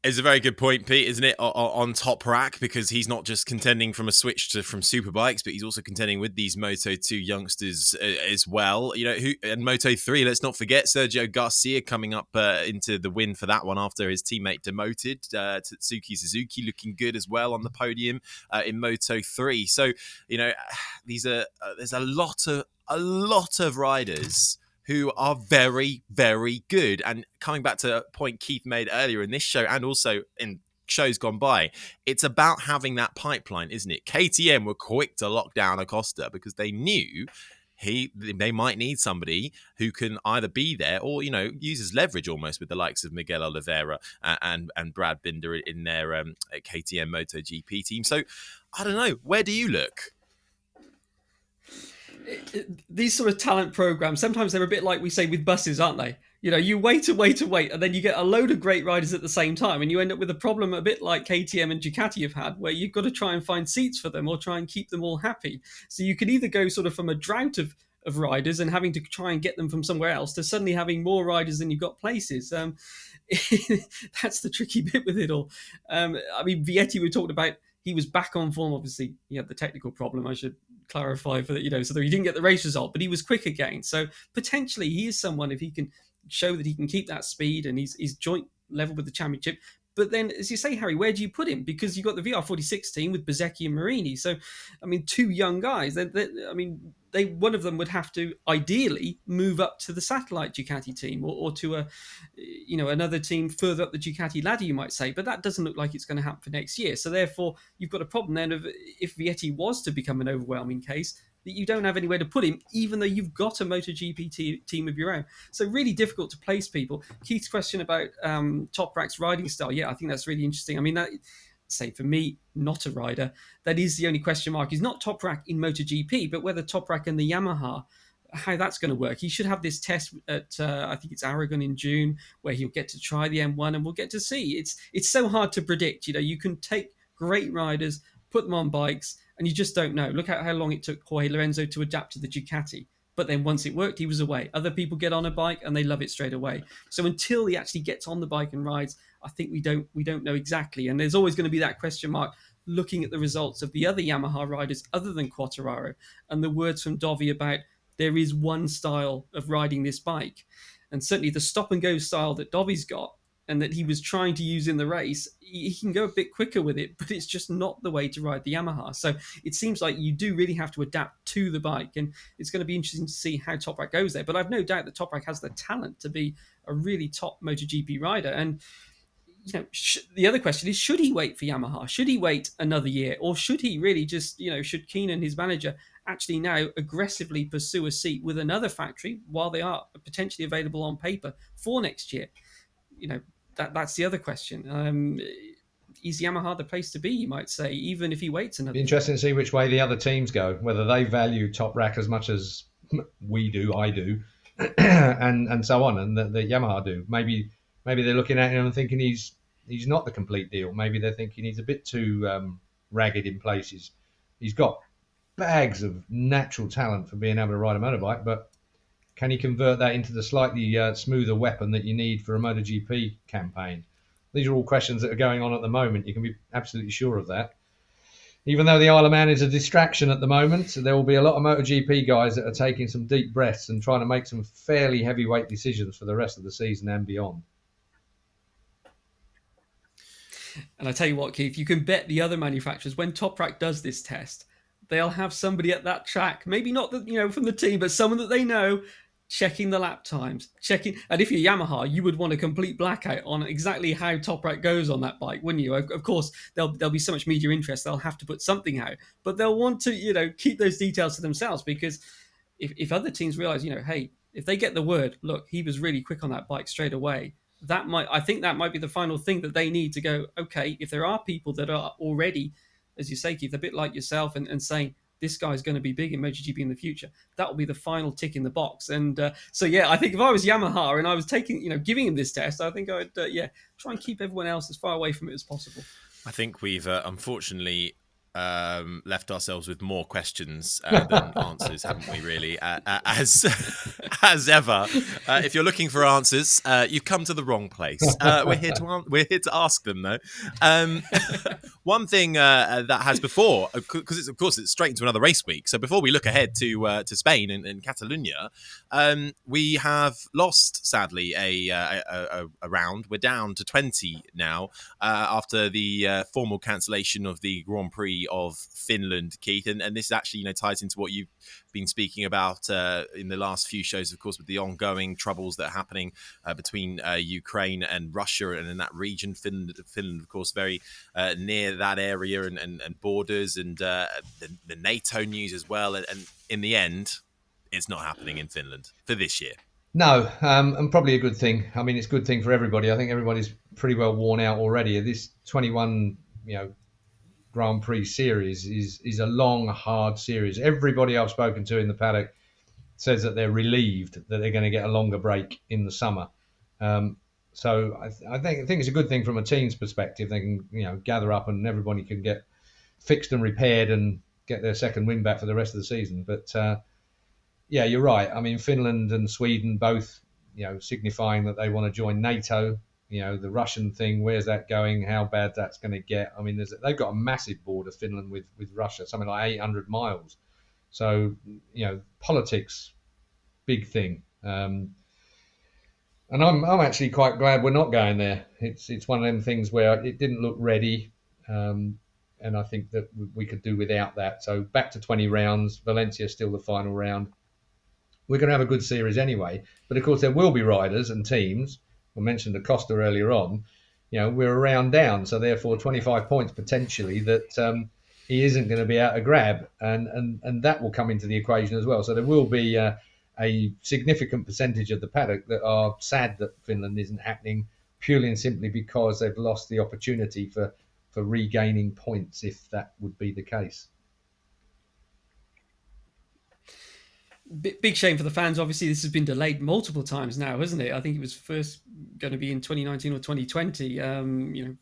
It's a very good point, Pete, isn't it, on Toprak, because he's not just contending from a switch from superbikes, but he's also contending with these Moto2 youngsters as well. And Moto3, let's not forget Sergio Garcia coming up into the win for that one after his teammate demoted. Tatsuki Suzuki looking good as well on the podium in Moto3. So, there's a lot of riders who are very, very good. And coming back to a point Keith made earlier in this show and also in shows gone by, it's about having that pipeline, isn't it? KTM were quick to lock down Acosta because they knew they might need somebody who can either be there or, uses leverage almost with the likes of Miguel Oliveira and Brad Binder in their KTM MotoGP team. So, I don't know. Where do you look? These sort of talent programs, sometimes they're a bit like we say with buses, aren't they? You wait and wait and wait, and then you get a load of great riders at the same time, and you end up with a problem a bit like KTM and Ducati have had, where you've got to try and find seats for them or try and keep them all happy. So you can either go sort of from a drought of riders and having to try and get them from somewhere else to suddenly having more riders than you've got places. That's the tricky bit with it all. Vietti, we talked about, he was back on form. Obviously, he had the technical problem, I should clarify, for that, so that he didn't get the race result, but he was quick again. So potentially he is someone, if he can show that he can keep that speed and he's joint level with the championship. But then, as you say, Harry, where do you put him? Because you've got the VR46 team with Bezzecchi and Marini. So, two young guys. One of them would have to ideally move up to the satellite Ducati team or to another team further up the Ducati ladder, you might say. But that doesn't look like it's going to happen for next year. So therefore, you've got a problem then of, if Vietti was to become an overwhelming case, that you don't have anywhere to put him, even though you've got a MotoGP team of your own. So really difficult to place people. Keith's question about Toprak's riding style, I think that's really interesting. That, say for me, not a rider, that is the only question mark. Is not Toprak in MotoGP, but whether Toprak and the Yamaha, how that's going to work. He should have this test at I think it's Aragon in June, where he'll get to try the M1, and we'll get to see. It's so hard to predict. You can take great riders, put them on bikes, and you just don't know. Look at how long it took Jorge Lorenzo to adapt to the Ducati. But then once it worked, he was away. Other people get on a bike and they love it straight away. So until he actually gets on the bike and rides, I think we don't know exactly. And there's always going to be that question mark looking at the results of the other Yamaha riders other than Quartararo, and the words from Dovi about there is one style of riding this bike. And certainly the stop and go style that Dovi's got and that he was trying to use in the race, he can go a bit quicker with it, but it's just not the way to ride the Yamaha. So it seems like you do really have to adapt to the bike, and it's going to be interesting to see how Toprak goes there. But I've no doubt that Toprak has the talent to be a really top MotoGP rider. And the other question is, should he wait for Yamaha? Should he wait another year? Or should he really just, should Keenan, his manager, actually now aggressively pursue a seat with another factory while they are potentially available on paper for next year? That's the other question. Is Yamaha the place to be, you might say, even if he waits another year? Interesting to see which way the other teams go, whether they value Toprak as much as we do, I do, and so on, and the Yamaha do. Maybe they're looking at him and thinking he's not the complete deal. Maybe they're thinking he's a bit too ragged in places. He's got bags of natural talent for being able to ride a motorbike, but can he convert that into the slightly smoother weapon that you need for a MotoGP campaign? These are all questions that are going on at the moment. You can be absolutely sure of that. Even though the Isle of Man is a distraction at the moment, there will be a lot of MotoGP guys that are taking some deep breaths and trying to make some fairly heavyweight decisions for the rest of the season and beyond. And I tell you what, Keith, you can bet the other manufacturers, when Toprak does this test, they'll have somebody at that track, maybe not from the team, but someone that they know, checking the lap times, checking. And if you're Yamaha, you would want a complete blackout on exactly how Toprak goes on that bike, wouldn't you? Of course, there'll be so much media interest, they'll have to put something out, but they'll want to, keep those details to themselves, because if other teams realize, hey, if they get the word, look, he was really quick on that bike straight away, I think that might be the final thing that they need to go, okay, if there are people that are already, as you say, Keith, a bit like yourself, and saying, this guy's going to be big in MotoGP in the future, that will be the final tick in the box. And so, I think if I was Yamaha and I was giving him this test, I think I would, try and keep everyone else as far away from it as possible. I think we've unfortunately left ourselves with more questions than answers, haven't we? Really, as ever. If you're looking for answers, you've come to the wrong place. We're here to ask them, though. One thing that has before, because it's straight into another race week. So before we look ahead to Spain and Catalunya, we have lost, sadly, a round. We're down to 20 now after the formal cancellation of the Grand Prix of Finland, Keith, and this actually ties into what you've been speaking about in the last few shows, of course, with the ongoing troubles that are happening between Ukraine and Russia and in that region. Finland, of course, very near that area and borders, and the NATO news as well. And in the end, it's not happening in Finland for this year. No, and probably a good thing. I mean, it's a good thing for everybody. I think everybody's pretty well worn out already. This 21, Grand Prix series is a long, hard series. Everybody I've spoken to in the paddock says that they're relieved that they're going to get a longer break in the summer. So I think it's a good thing from a team's perspective. They can gather up and everybody can get fixed and repaired and get their second win back for the rest of the season. But you're right. I mean, Finland and Sweden both signifying that they want to join NATO. The Russian thing, where's that going? How bad that's going to get? I mean, they've got a massive border, Finland, with Russia, something like 800 miles. So, politics, big thing. And I'm actually quite glad we're not going there. It's one of them things where it didn't look ready, and I think that we could do without that. So back to 20 rounds. Valencia is still the final round. We're going to have a good series anyway. But of course, there will be riders and teams. I mentioned Acosta earlier on. We're a round down, so therefore 25 points potentially that he isn't going to be out of grab, and that will come into the equation as well. So there will be a significant percentage of the paddock that are sad that Finland isn't happening, purely and simply because they've lost the opportunity for regaining points, if that would be the case. Big shame for the fans. Obviously, this has been delayed multiple times now, hasn't it? I think it was first going to be in 2019 or 2020.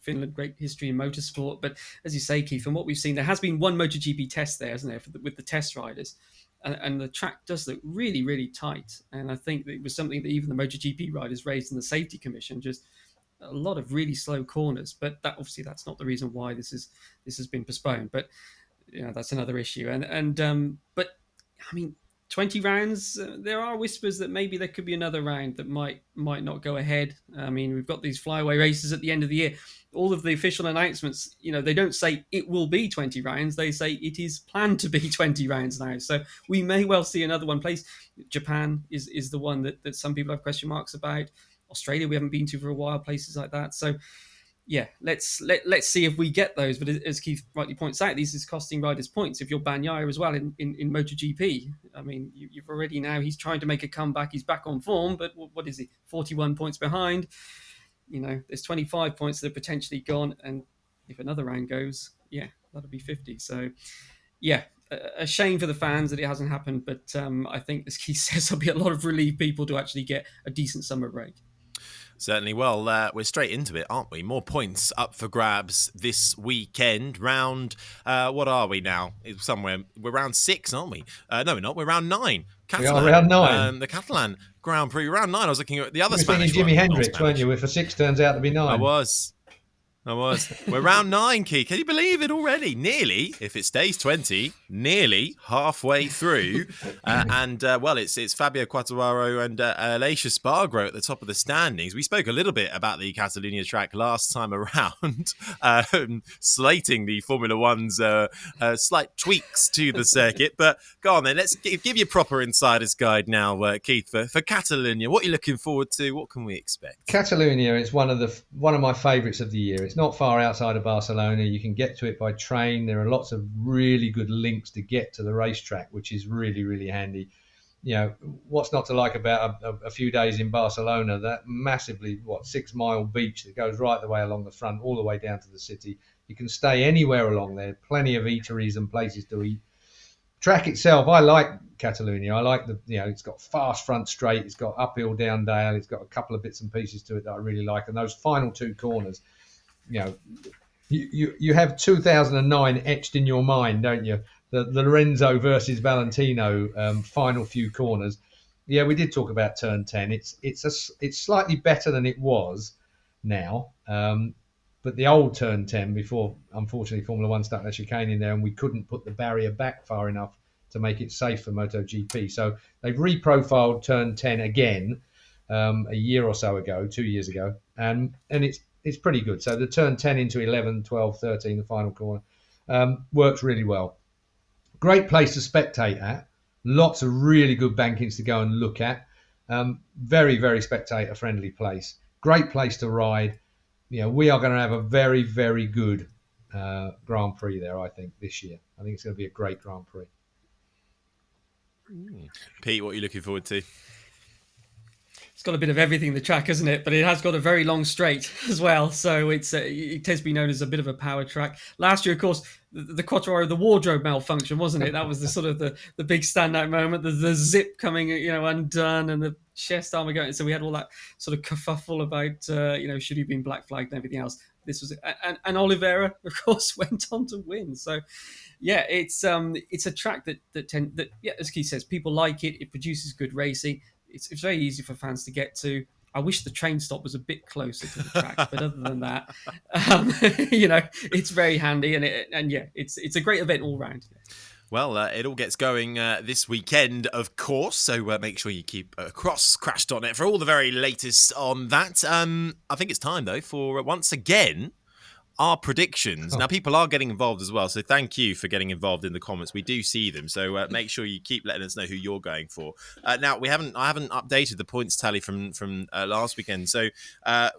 Finland, great history in motorsport. But as you say, Keith, from what we've seen, there has been one MotoGP test there, hasn't there, with the test riders. And the track does look really, really tight. And I think that it was something that even the MotoGP riders raised in the safety commission, just a lot of really slow corners. But that's not the reason why this has been postponed. But that's another issue. But I mean, 20 rounds, there are whispers that maybe there could be another round that might not go ahead. I mean, we've got these flyaway races at the end of the year. All of the official announcements, they don't say it will be 20 rounds. They say it is planned to be 20 rounds now. So we may well see another one place. Japan is the one that some people have question marks about. Australia, we haven't been to for a while, places like that. So let's see if we get those. But as Keith rightly points out, this is costing riders points. If you're Bagnaia as well in MotoGP, I mean, you've already now, he's trying to make a comeback. He's back on form, but what is he? 41 points behind. There's 25 points that are potentially gone. And if another round goes, that'll be 50. So, a shame for the fans that it hasn't happened. But I think, as Keith says, there'll be a lot of relieved people to actually get a decent summer break. Certainly. Well, we're straight into it, aren't we? More points up for grabs this weekend. Round, what are we now? We're round 6, aren't we? No, we're not. We're round 9. Catalan, we are round 9. The Catalan Grand Prix, round 9. I was looking at the other Spanish. You were thinking Jimi Hendrix, weren't you? If a 6 turns out to be 9. I was. I was. We're round 9, Keith. Can you believe it already? Nearly, if it stays 20, nearly halfway through. It's Fabio Quartararo and Aleix Espargaro at the top of the standings. We spoke a little bit about the Catalunya track last time around, slating the Formula One's slight tweaks to the circuit. But go on then, let's give you a proper insider's guide now, Keith, for Catalunya. What are you looking forward to? What can we expect? Catalunya is one of my favourites of the year. It's not far outside of Barcelona. You can get to it by train. There are lots of really good links to get to the racetrack, which is really, really handy. You know, what's not to like about a few days in Barcelona? That massively, 6-mile beach that goes right the way along the front, all the way down to the city. You can stay anywhere along there. Plenty of eateries and places to eat. Track itself, I like Catalunya. I like it's got fast front straight. It's got uphill, down dale. It's got a couple of bits and pieces to it that I really like. And those final 2 corners, you have 2009 etched in your mind, don't you? The Lorenzo versus Valentino final few corners. Yeah, we did talk about turn 10. It's slightly better than it was now. But the old turn 10 before, unfortunately, Formula One stuck their chicane in there and we couldn't put the barrier back far enough to make it safe for MotoGP. So they've reprofiled turn 10 again a year or so ago, 2 years ago, and it's pretty good. So the turn 10 into 11, 12, 13, the final corner, works really well. Great place to spectate at. Lots of really good bankings to go and look at. Very, very spectator-friendly place. Great place to ride. We are going to have a very, very good Grand Prix there, I think, this year. I think it's going to be a great Grand Prix. Pete, what are you looking forward to? It's got a bit of everything, the track, hasn't it? But it has got a very long straight as well. So it tends to be known as a bit of a power track. Last year, of course, the Quartararo, the wardrobe malfunction, wasn't it? That was the sort of the big standout moment. The zip coming, undone, and the chest armor going. So we had all that sort of kerfuffle about, should he have been black flagged and everything else. This was it. And Oliveira, of course, went on to win. So, yeah, it's a track that as Keith says, people like it. It produces good racing. It's very easy for fans to get to. I wish the train stop was a bit closer to the track, but other than that, it's very handy, and it's a great event all round. Well, it all gets going this weekend, of course, so make sure you keep crashed on it for all the very latest on that. I think it's time, though, for once again our predictions. Now, people are getting involved as well, so thank you for getting involved in the comments. We do see them, so make sure you keep letting us know who you're going for. Now, I haven't updated the points tally from last weekend. So,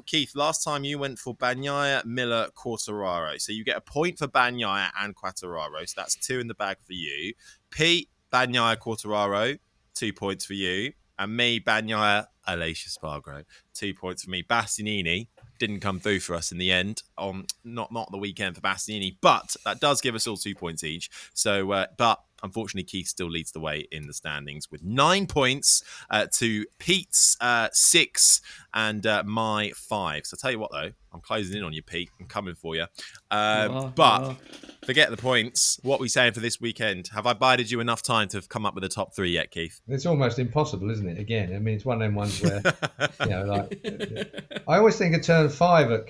Keith, last time you went for Bagnaia, Miller, Quartararo. So you get a point for Bagnaia and Quartararo. So that's 2 in the bag for you. Pete, Bagnaia, Quartararo, 2 points for you. And me, Bagnaia, Aleix Espargaro, 2 points for me. Bastianini didn't come through for us in the end on not the weekend for Bastianini, but that does give us all 2 points each. So, but unfortunately, Keith still leads the way in the standings with 9 points to Pete's 6 and my 5. So, I'll tell you what, though, I'm closing in on you, Pete. I'm coming for you. But forget the points. What are we saying for this weekend? Have I bided you enough time to have come up with a top 3 yet, Keith? It's almost impossible, isn't it? Again, I mean, it's one of them ones where, I always think of turn 5 at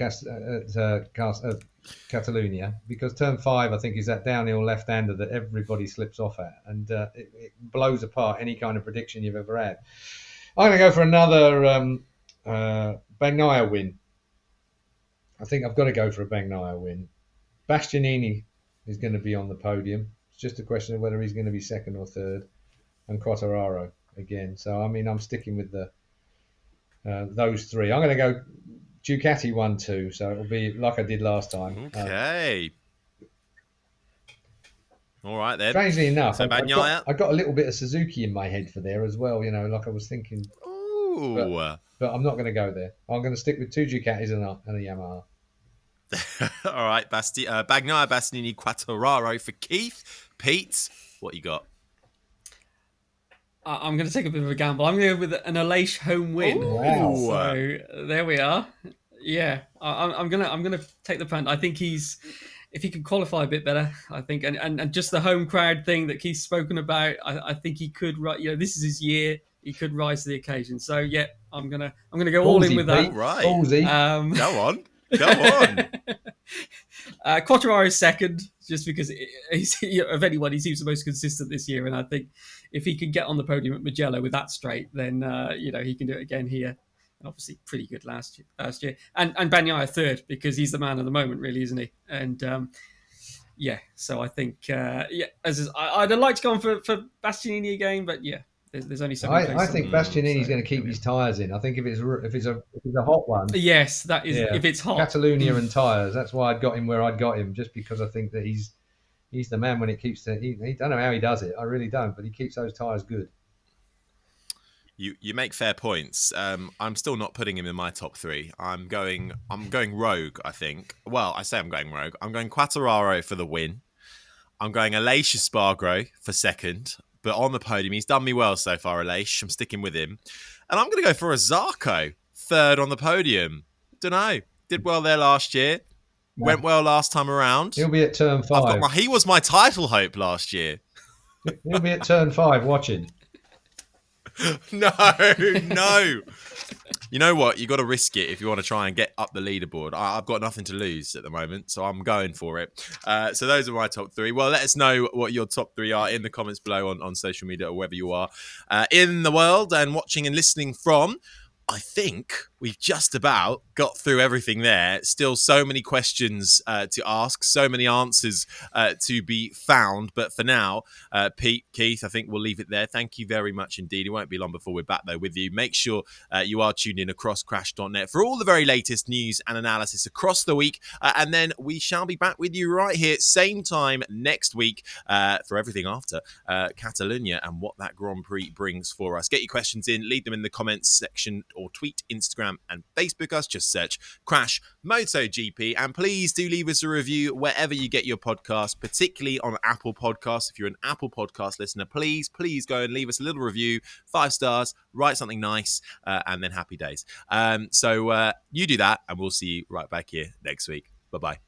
Catalunya, because turn 5, I think, is that downhill left-hander that everybody slips off at, and it blows apart any kind of prediction you've ever had. I'm going to go for another Bagnaia win. I think I've got to go for a Bagnaia win. Bastianini is going to be on the podium. It's just a question of whether he's going to be second or third. And Quartararo again. So, I mean, I'm sticking with those 3. I'm going to go Ducati 1-2. So it'll be like I did last time. Okay. All right, then. Strangely enough, so I got a little bit of Suzuki in my head for there as well. Like I was thinking. Ooh. But I'm not going to go there. I'm going to stick with 2 Ducatis and a Yamaha. All right, Bagnaia, Bastianini, Quartararo for Keith. Pete, what you got? I'm going to take a bit of a gamble. I'm going to go with an Aleix home win. Wow. So there we are. Yeah, I'm gonna take the punt. I think if he can qualify a bit better, I think, and just the home crowd thing that Keith's spoken about, I think he could. This is his year. He could rise to the occasion. So yeah, I'm gonna go all in with that. Right. Ballsy. Go on. Quartararo is second, just because of anyone, he seems the most consistent this year. And I think if he can get on the podium at Mugello with that straight, then he can do it again here. And obviously, pretty good last year. And Bagnaia third, because he's the man of the moment, really, isn't he? And so I think I'd like to go on for Bastianini again, but there's only so many places. I think Bastianini's going to keep his tyres in. I think if it's a hot one. Yes, that is. If it's hot, Catalunya and tyres. That's why I'd got him where I'd got him, just because I think that he's the man when it keeps. He don't know how he does it. I really don't, but he keeps those tyres good. You make fair points. I'm still not putting him in my top three. I'm going rogue, I think. Well, I say I'm going rogue. I'm going Quartararo for the win. I'm going Aleix Espargaro for second. But on the podium, he's done me well so far, Aleix. I'm sticking with him. And I'm going to go for a Zarco, third on the podium. Don't know. Did well there last year. Yeah. Went well last time around. He'll be at turn 5. He was my title hope last year. He'll be at turn 5 watching. No. You know what? You got to risk it if you want to try and get up the leaderboard. I've got nothing to lose at the moment, so I'm going for it. So those are my top 3. Well, let us know what your top 3 are in the comments below on social media or wherever you are in the world and watching and listening from. I think we've just about got through everything there. Still so many questions to ask, so many answers to be found. But for now, Pete, Keith, I think we'll leave it there. Thank you very much indeed. It won't be long before we're back, though, with you. Make sure you are tuned in across crash.net for all the very latest news and analysis across the week. And then we shall be back with you right here, same time next week for everything after Catalunya and what that Grand Prix brings for us. Get your questions in, leave them in the comments section or tweet, Instagram and Facebook us. Just search Crash MotoGP, and please do leave us a review wherever you get your podcast, particularly on Apple Podcasts. If you're an Apple Podcast listener, please go and leave us a little review, 5 stars, write something nice, and then happy days. So you do that, and we'll see you right back here next week. Bye-bye.